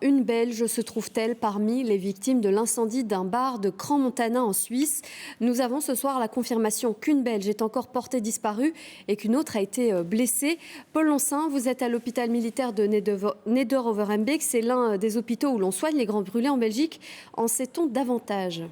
Une Belge se trouve-t-elle parmi les victimes de l'incendie d'un bar de Crans-Montana en Suisse? Nous avons ce soir la confirmation qu'une Belge est encore portée disparue et qu'une autre a été blessée. Paul Loncin, vous êtes à l'hôpital militaire de Neder-Overembeek. C'est l'un des hôpitaux où l'on soigne les grands brûlés en Belgique. En sait-on davantage?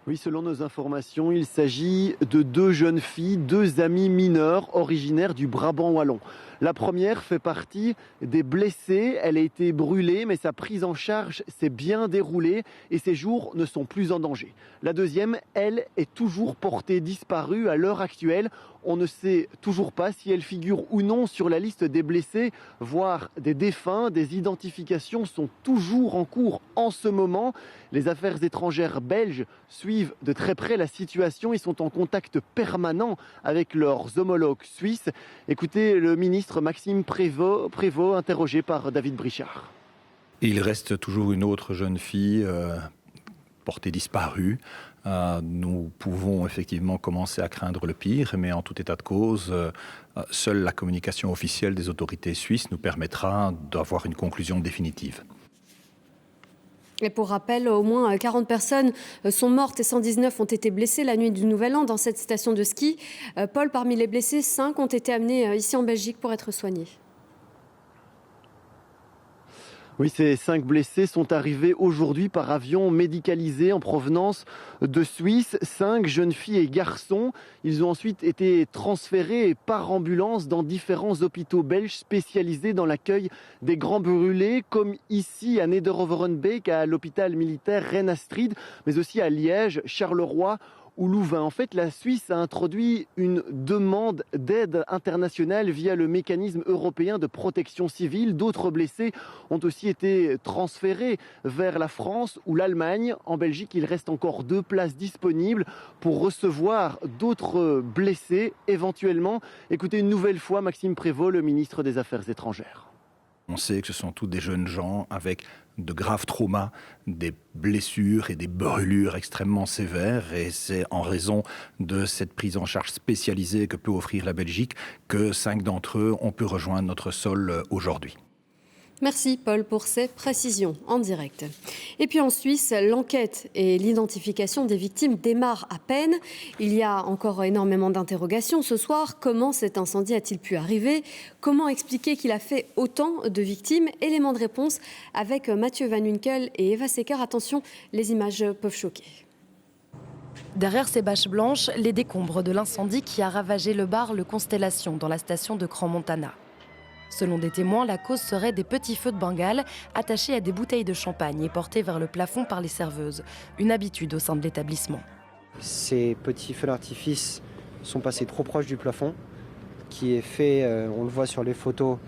Oui, selon nos informations, il s'agit de 2 jeunes filles, 2 amies mineures originaires du Brabant wallon. La première fait partie des blessés. Elle a été brûlée, mais sa prise en charge s'est bien déroulée et ses jours ne sont plus en danger. La deuxième, elle, est toujours portée disparue à l'heure actuelle. On ne sait toujours pas si elle figure ou non sur la liste des blessés, voire des défunts. Des identifications sont toujours en cours en ce moment. Les affaires étrangères belges suivent de très près la situation. Ils sont en contact permanent avec leurs homologues suisses. Écoutez le ministre Maxime Prévost, interrogé par David Brichard. Il reste toujours une autre jeune fille portée disparue. Nous pouvons effectivement commencer à craindre le pire, mais en tout état de cause, seule la communication officielle des autorités suisses nous permettra d'avoir une conclusion définitive. Et pour rappel, au moins 40 personnes sont mortes et 119 ont été blessées la nuit du Nouvel An dans cette station de ski. Paul, parmi les blessés, 5 ont été amenés ici en Belgique pour être soignés. Oui, ces 5 blessés sont arrivés aujourd'hui par avion médicalisé en provenance de Suisse. 5 jeunes filles et garçons. Ils ont ensuite été transférés par ambulance dans différents hôpitaux belges spécialisés dans l'accueil des grands brûlés, comme ici à Neder-Overembeek, à l'hôpital militaire Rennes-Astrid, mais aussi à Liège, Charleroi ou Louvain. En fait, la Suisse a introduit une demande d'aide internationale via le mécanisme européen de protection civile. D'autres blessés ont aussi été transférés vers la France ou l'Allemagne. En Belgique, il reste encore 2 places disponibles pour recevoir d'autres blessés éventuellement. Écoutez une nouvelle fois Maxime Prévost, le ministre des Affaires étrangères. On sait que ce sont tous des jeunes gens avec de graves traumas, des blessures et des brûlures extrêmement sévères. Et c'est en raison de cette prise en charge spécialisée que peut offrir la Belgique que 5 d'entre eux ont pu rejoindre notre sol aujourd'hui. Merci Paul pour ces précisions en direct. Et puis en Suisse, l'enquête et l'identification des victimes démarrent à peine. Il y a encore énormément d'interrogations ce soir. Comment cet incendie a-t-il pu arriver? Comment expliquer qu'il a fait autant de victimes? Élément de réponse avec Mathieu Van Unkel et Eva Secker. Attention, les images peuvent choquer. Derrière ces bâches blanches, les décombres de l'incendie qui a ravagé le bar Le Constellation dans la station de Crans-Montana. Selon des témoins, la cause serait des petits feux de Bengale attachés à des bouteilles de champagne et portés vers le plafond par les serveuses. Une habitude au sein de l'établissement. Ces petits feux d'artifice sont passés trop proche du plafond, qui est fait, on le voit sur les photos,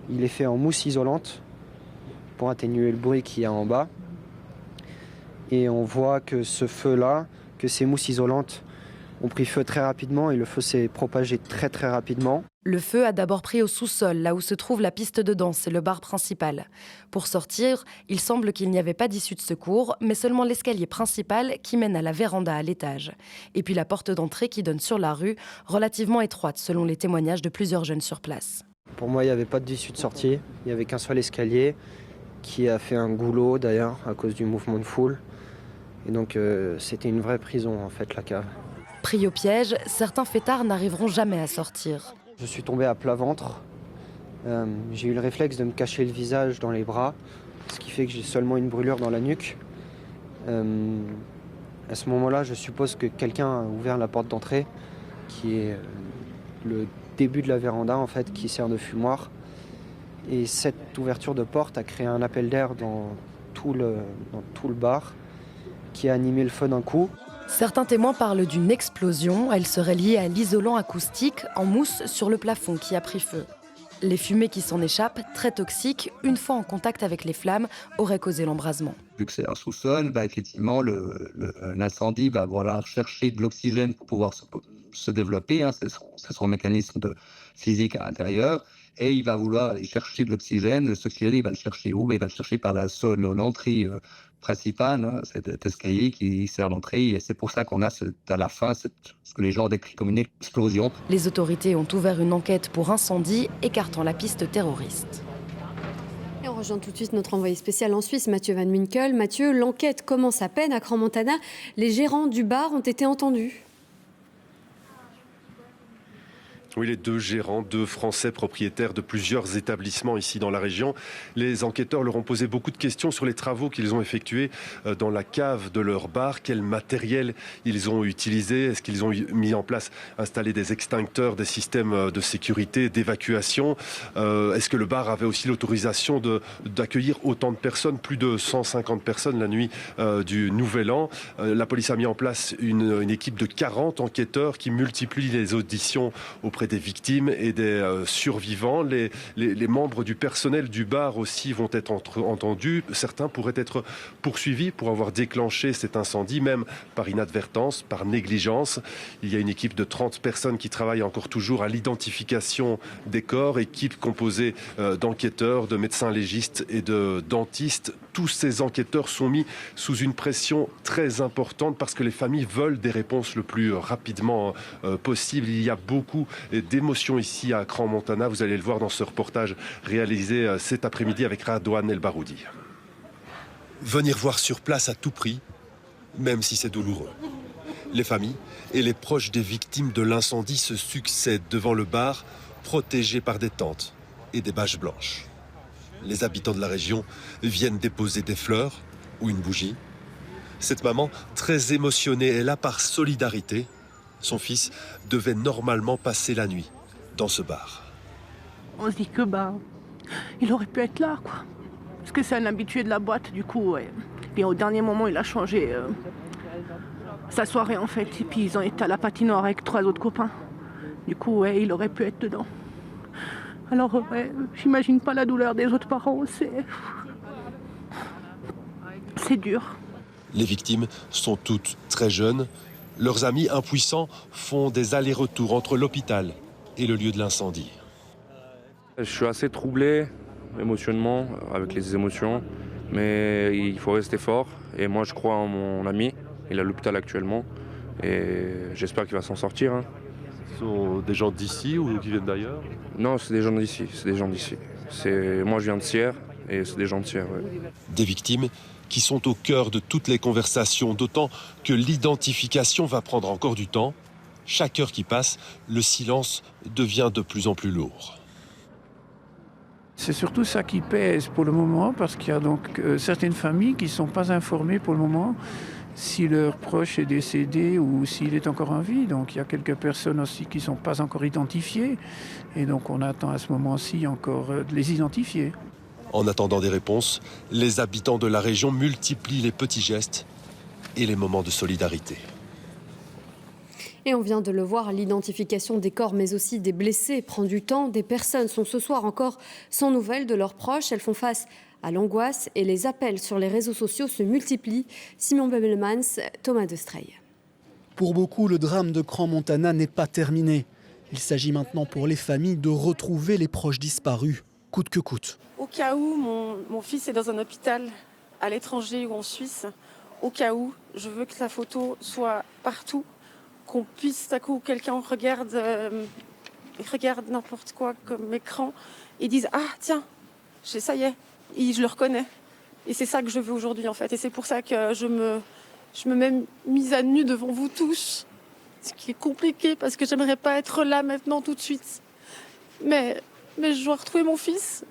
il est fait en mousse isolante pour atténuer le bruit qu'il y a en bas. Et on voit que ce feu-là, que ces mousses isolantes ont pris feu très rapidement et le feu s'est propagé très très rapidement. Le feu a d'abord pris au sous-sol, là où se trouve la piste de danse et le bar principal. Pour sortir, il semble qu'il n'y avait pas d'issue de secours, mais seulement l'escalier principal qui mène à la véranda à l'étage. Et puis la porte d'entrée qui donne sur la rue, relativement étroite selon les témoignages de plusieurs jeunes sur place. Pour moi, il n'y avait pas d'issue de sortie, il n'y avait qu'un seul escalier qui a fait un goulot d'ailleurs à cause du mouvement de foule. Et donc c'était une vraie prison en fait, la cave. Pris au piège, certains fêtards n'arriveront jamais à sortir. Je suis tombé à plat ventre. J'ai eu le réflexe de me cacher le visage dans les bras, ce qui fait que j'ai seulement une brûlure dans la nuque. À ce moment-là, je suppose que quelqu'un a ouvert la porte d'entrée, qui est le début de la véranda en fait, qui sert de fumoir. Et cette ouverture de porte a créé un appel d'air dans tout le bar, qui a animé le feu d'un coup. Certains témoins parlent d'une explosion. Elle serait liée à l'isolant acoustique en mousse sur le plafond qui a pris feu. Les fumées qui s'en échappent, très toxiques, une fois en contact avec les flammes, auraient causé l'embrasement. Vu que c'est un sous-sol, effectivement, l'incendie va chercher de l'oxygène pour pouvoir se développer. C'est son mécanisme physique à l'intérieur. Et il va vouloir aller chercher de l'oxygène. Ce qu'il va le chercher où? Il va le chercher par l'entrée principale, cet escalier qui sert l'entrée. Et c'est pour ça qu'on a à la fin ce que les gens décrivent comme une explosion. Les autorités ont ouvert une enquête pour incendie, écartant la piste terroriste. rejoint tout de suite notre envoyé spécial en Suisse, Mathieu Van Winkel. Mathieu, l'enquête commence à peine à Crans-Montana. Les gérants du bar ont été entendus. Oui, les 2 gérants, 2 Français propriétaires de plusieurs établissements ici dans la région. Les enquêteurs leur ont posé beaucoup de questions sur les travaux qu'ils ont effectués dans la cave de leur bar. Quel matériel ils ont utilisé? Est-ce qu'ils ont mis en place, installé des extincteurs, des systèmes de sécurité, d'évacuation? Est-ce que le bar avait aussi l'autorisation d'accueillir autant de personnes, plus de 150 personnes la nuit du Nouvel An? La police a mis en place une équipe de 40 enquêteurs qui multiplient les auditions auprès des victimes et des survivants. Les membres du personnel du bar aussi vont être entendus. Certains pourraient être poursuivis pour avoir déclenché cet incendie, même par inadvertance, par négligence. Il y a une équipe de 30 personnes qui travaille encore toujours à l'identification des corps, équipe composée d'enquêteurs, de médecins légistes et de dentistes. Tous ces enquêteurs sont mis sous une pression très importante parce que les familles veulent des réponses le plus rapidement possible. Il y a beaucoup d'émotions ici à Crans-Montana. Vous allez le voir dans ce reportage réalisé cet après-midi avec Radouane El Baroudi. Venir voir sur place à tout prix, même si c'est douloureux. Les familles et les proches des victimes de l'incendie se succèdent devant le bar, protégés par des tentes et des bâches blanches. Les habitants de la région viennent déposer des fleurs ou une bougie. Cette maman, très émotionnée, est là par solidarité. Son fils devait normalement passer la nuit dans ce bar. On se dit que il aurait pu être là, quoi. Parce que c'est un habitué de la boîte, du coup, ouais. Et au dernier moment, il a changé sa soirée, en fait. Et puis ils ont été à la patinoire avec 3 autres copains. Du coup, ouais, il aurait pu être dedans. Alors, ouais, j'imagine pas la douleur des autres parents, c'est dur. Les victimes sont toutes très jeunes. Leurs amis impuissants font des allers-retours entre l'hôpital et le lieu de l'incendie. Je suis assez troublé émotionnellement, avec les émotions, mais il faut rester fort. Et moi, je crois en mon ami. Il est à l'hôpital actuellement et j'espère qu'il va s'en sortir. Ce sont des gens d'ici ou qui viennent d'ailleurs? Non, c'est des gens d'ici. Moi, je viens de Sierre et c'est des gens de Sierre. Ouais. Des victimes qui sont au cœur de toutes les conversations, d'autant que l'identification va prendre encore du temps. Chaque heure qui passe, le silence devient de plus en plus lourd. C'est surtout ça qui pèse pour le moment, parce qu'il y a donc certaines familles qui ne sont pas informées pour le moment si leur proche est décédé ou s'il est encore en vie. Donc il y a quelques personnes aussi qui ne sont pas encore identifiées. Et donc on attend à ce moment-ci encore de les identifier. En attendant des réponses, les habitants de la région multiplient les petits gestes et les moments de solidarité. Et on vient de le voir, l'identification des corps mais aussi des blessés prend du temps. Des personnes sont ce soir encore sans nouvelles de leurs proches. Elles font face à l'angoisse et les appels sur les réseaux sociaux se multiplient. Simon Bebelmans, Thomas Destrey. Pour beaucoup, le drame de Crans-Montana n'est pas terminé. Il s'agit maintenant pour les familles de retrouver les proches disparus, coûte que coûte. Au cas où mon fils est dans un hôpital à l'étranger ou en Suisse, au cas où, je veux que sa photo soit partout, qu'on puisse, à coup, quelqu'un regarde n'importe quoi comme écran et dise « Ah, tiens, ça y est, je le reconnais ». Et c'est ça que je veux aujourd'hui, en fait. Et c'est pour ça que je me mets mise à nu devant vous tous, ce qui est compliqué parce que j'aimerais pas être là maintenant tout de suite. Mais je dois retrouver mon fils.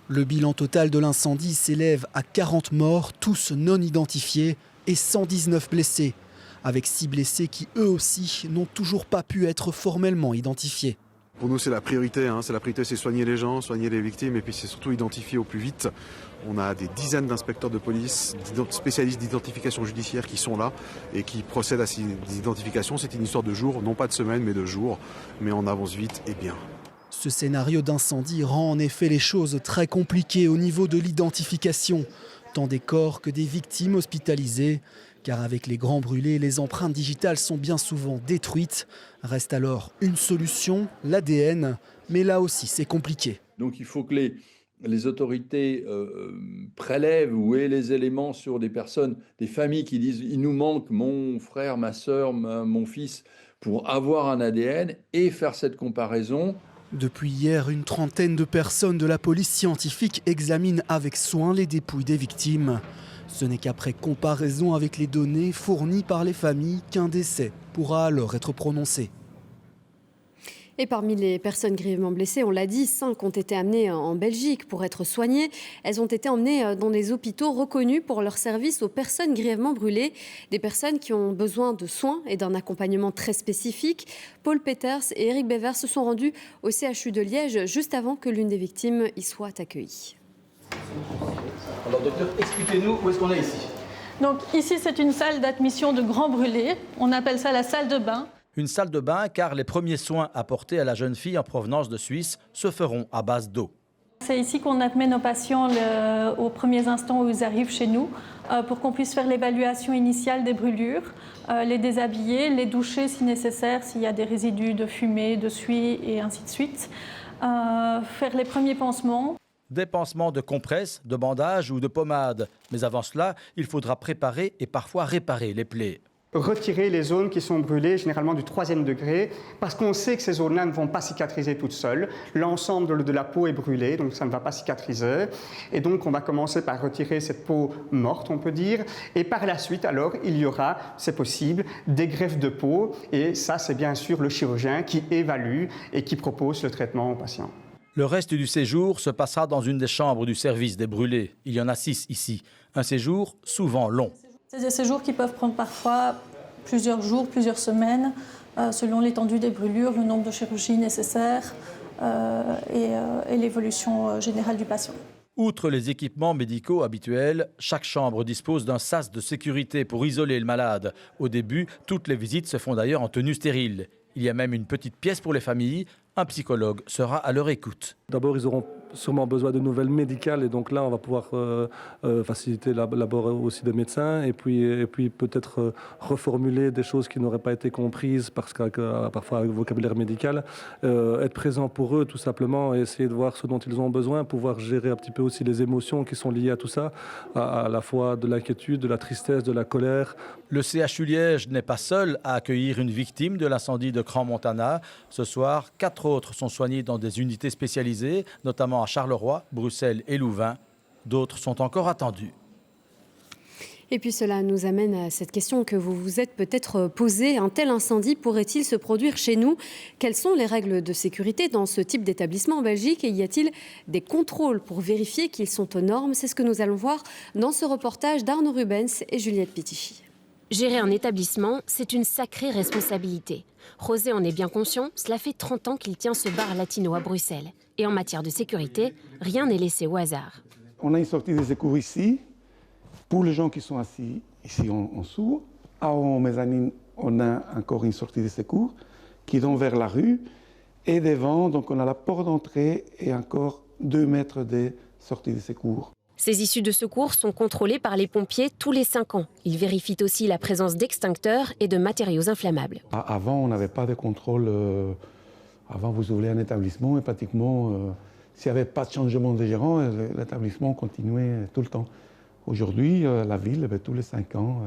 Le bilan total de l'incendie s'élève à 40 morts, tous non identifiés, et 119 blessés, avec 6 blessés qui, eux aussi, n'ont toujours pas pu être formellement identifiés. Pour nous, c'est la priorité. C'est soigner les gens, soigner les victimes, et puis c'est surtout identifier au plus vite. On a des dizaines d'inspecteurs de police, spécialistes d'identification judiciaire qui sont là et qui procèdent à ces identifications. C'est une histoire de jours, non pas de semaines, mais de jours. Mais on avance vite et bien. Ce scénario d'incendie rend en effet les choses très compliquées au niveau de l'identification, tant des corps que des victimes hospitalisées. Car avec les grands brûlés, les empreintes digitales sont bien souvent détruites. Reste alors une solution, l'ADN, mais là aussi c'est compliqué. Donc il faut que les autorités prélèvent ou aient les éléments sur des personnes, des familles qui disent « il nous manque mon frère, ma sœur, mon fils » pour avoir un ADN et faire cette comparaison Depuis hier, une trentaine de personnes de la police scientifique examinent avec soin les dépouilles des victimes. Ce n'est qu'après comparaison avec les données fournies par les familles qu'un décès pourra alors être prononcé. Et parmi les personnes grièvement blessées, on l'a dit, 5 ont été amenées en Belgique pour être soignées. Elles ont été emmenées dans des hôpitaux reconnus pour leur service aux personnes grièvement brûlées. Des personnes qui ont besoin de soins et d'un accompagnement très spécifique. Paul Peters et Eric Bever se sont rendus au CHU de Liège juste avant que l'une des victimes y soit accueillie. Alors docteur, expliquez-nous où est-ce qu'on est ici. Donc ici c'est une salle d'admission de grands brûlés. On appelle ça la salle de bain. Une salle de bain car les premiers soins apportés à la jeune fille en provenance de Suisse se feront à base d'eau. C'est ici qu'on admet nos patients aux premiers instants où ils arrivent chez nous pour qu'on puisse faire l'évaluation initiale des brûlures, les déshabiller, les doucher si nécessaire, s'il y a des résidus de fumée, de suie et ainsi de suite. Faire les premiers pansements. Des pansements de compresses, de bandages ou de pommades. Mais avant cela, il faudra préparer et parfois réparer les plaies. Retirer les zones qui sont brûlées, généralement du 3e degré, parce qu'on sait que ces zones-là ne vont pas cicatriser toutes seules. L'ensemble de la peau est brûlée, donc ça ne va pas cicatriser. Et donc on va commencer par retirer cette peau morte, on peut dire. Et par la suite, alors, il y aura, c'est possible, des greffes de peau. Et ça, c'est bien sûr le chirurgien qui évalue et qui propose le traitement au patient. Le reste du séjour se passera dans une des chambres du service des brûlés. Il y en a 6 ici. Un séjour souvent long. C'est des séjours qui peuvent prendre parfois plusieurs jours, plusieurs semaines, selon l'étendue des brûlures, le nombre de chirurgies nécessaires et l'évolution générale du patient. Outre les équipements médicaux habituels, chaque chambre dispose d'un sas de sécurité pour isoler le malade. Au début, toutes les visites se font d'ailleurs en tenue stérile. Il y a même une petite pièce pour les familles. Un psychologue sera à leur écoute. D'abord, ils auront sûrement besoin de nouvelles médicales et donc là, on va pouvoir faciliter l'abord aussi des médecins et puis peut-être reformuler des choses qui n'auraient pas été comprises parce que parfois avec le vocabulaire médical. Être présent pour eux tout simplement et essayer de voir ce dont ils ont besoin, pouvoir gérer un petit peu aussi les émotions qui sont liées à tout ça, à la fois de l'inquiétude, de la tristesse, de la colère. Le CHU Liège n'est pas seul à accueillir une victime de l'incendie de Crans-Montana. Ce soir, 4 autres sont soignés dans des unités spécialisées, notamment à Charleroi, Bruxelles et Louvain. D'autres sont encore attendus. Et puis cela nous amène à cette question que vous vous êtes peut-être posée. Un tel incendie pourrait-il se produire chez nous? Quelles sont les règles de sécurité dans ce type d'établissement en Belgique? Et y a-t-il des contrôles pour vérifier qu'ils sont aux normes? C'est ce que nous allons voir dans ce reportage d'Arnaud Rubens et Juliette Pitichy. Gérer un établissement, c'est une sacrée responsabilité. José en est bien conscient, cela fait 30 ans qu'il tient ce bar latino à Bruxelles. Et en matière de sécurité, rien n'est laissé au hasard. On a une sortie de secours ici, pour les gens qui sont assis ici en dessous. En mezzanine, on a encore une sortie de secours qui donne vers la rue. Et devant, donc on a la porte d'entrée et encore 2 mètres de sortie de secours. Ces issues de secours sont contrôlées par les pompiers tous les 5 ans. Ils vérifient aussi la présence d'extincteurs et de matériaux inflammables. Avant, on n'avait pas de contrôle. Avant, vous ouvrez un établissement et pratiquement, s'il n'y avait pas de changement de gérant, l'établissement continuait tout le temps. Aujourd'hui, la ville, tous les 5 ans,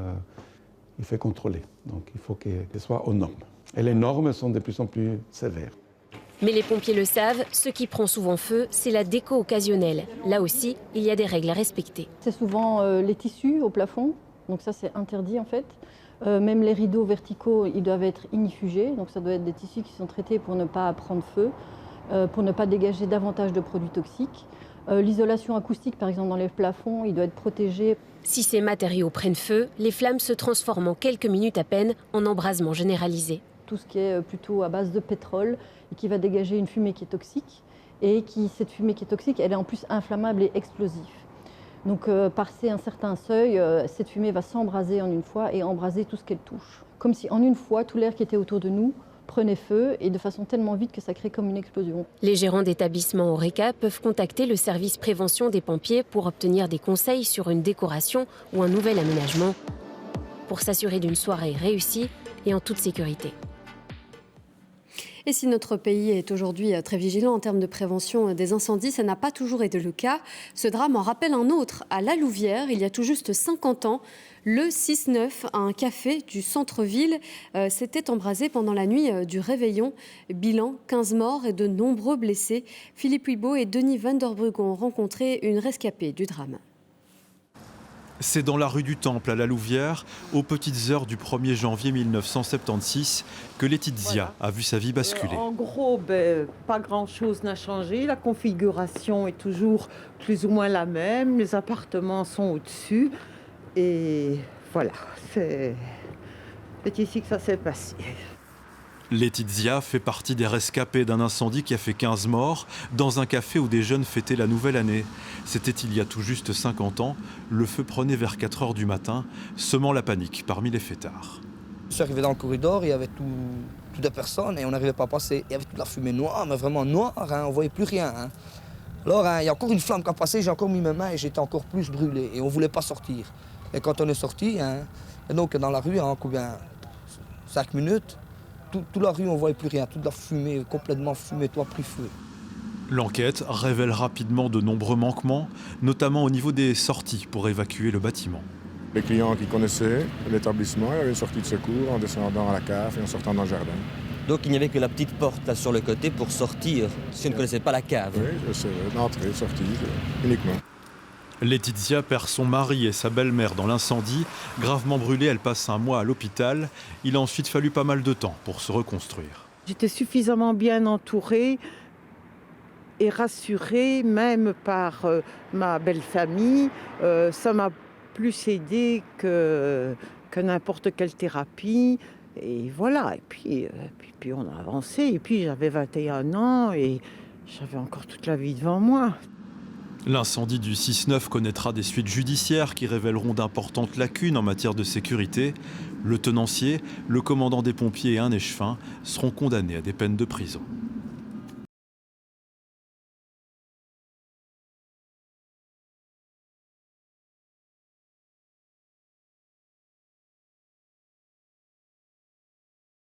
il fait contrôler. Donc, il faut qu'elle soit aux normes. Et les normes sont de plus en plus sévères. Mais les pompiers le savent, ce qui prend souvent feu, c'est la déco occasionnelle. Là aussi, il y a des règles à respecter. C'est souvent les tissus au plafond, donc ça c'est interdit en fait. Même les rideaux verticaux, ils doivent être ignifugés, donc ça doit être des tissus qui sont traités pour ne pas prendre feu, pour ne pas dégager davantage de produits toxiques. L'isolation acoustique, par exemple, dans les plafonds, il doit être protégé. Si ces matériaux prennent feu, les flammes se transforment en quelques minutes à peine en embrasement généralisé. Tout ce qui est plutôt à base de pétrole et qui va dégager une fumée qui est toxique. Et cette fumée qui est toxique, elle est en plus inflammable et explosive. Donc, passer un certain seuil, cette fumée va s'embraser en une fois et embraser tout ce qu'elle touche. Comme si en une fois, tout l'air qui était autour de nous prenait feu et de façon tellement vite que ça crée comme une explosion. Les gérants d'établissements Horeca peuvent contacter le service prévention des pompiers pour obtenir des conseils sur une décoration ou un nouvel aménagement pour s'assurer d'une soirée réussie et en toute sécurité. Et si notre pays est aujourd'hui très vigilant en termes de prévention des incendies, ça n'a pas toujours été le cas. Ce drame en rappelle un autre à La Louvière, il y a tout juste 50 ans. Le 6-9, un café du centre-ville, s'était embrasé pendant la nuit du réveillon. Bilan, 15 morts et de nombreux blessés. Philippe Huibaud et Denis Van der Brugge ont rencontré une rescapée du drame. C'est dans la rue du Temple, à La Louvière, aux petites heures du 1er janvier 1976, que Laetitia a vu sa vie basculer. En gros, pas grand-chose n'a changé. La configuration est toujours plus ou moins la même. Les appartements sont au-dessus. Et voilà, c'est ici que ça s'est passé. Laetitia fait partie des rescapés d'un incendie qui a fait 15 morts dans un café où des jeunes fêtaient la nouvelle année. C'était il y a tout juste 50 ans. Le feu prenait vers 4 heures du matin, semant la panique parmi les fêtards. Je suis arrivé dans le corridor, il y avait toutes des personnes et on n'arrivait pas à passer. Il y avait toute la fumée noire, mais vraiment noire, hein, on ne voyait plus rien. Hein. Alors, il y a encore une flamme qui a passé, j'ai encore mis mes mains et j'étais encore plus brûlé. Et on ne voulait pas sortir. Et quand on est sorti, et donc dans la rue, 5 minutes, toute la rue, on ne voyait plus rien. Toute la fumée, complètement fumée, toit pris feu. L'enquête révèle rapidement de nombreux manquements, notamment au niveau des sorties pour évacuer le bâtiment. Les clients qui connaissaient l'établissement, il y avait une sortie de secours en descendant à la cave et en sortant dans le jardin. Donc il n'y avait que la petite porte là sur le côté pour sortir, si on ne connaissait pas la cave. Oui, c'est l'entrée, sortie, uniquement. Laetitia perd son mari et sa belle-mère dans l'incendie. Gravement brûlée, elle passe un mois à l'hôpital. Il a ensuite fallu pas mal de temps pour se reconstruire. J'étais suffisamment bien entourée et rassurée, même par ma belle famille. Ça m'a plus aidée que n'importe quelle thérapie. Et voilà, et puis on a avancé. Et puis j'avais 21 ans et j'avais encore toute la vie devant moi. L'incendie du 6-9 connaîtra des suites judiciaires qui révéleront d'importantes lacunes en matière de sécurité. Le tenancier, le commandant des pompiers et un échevin seront condamnés à des peines de prison.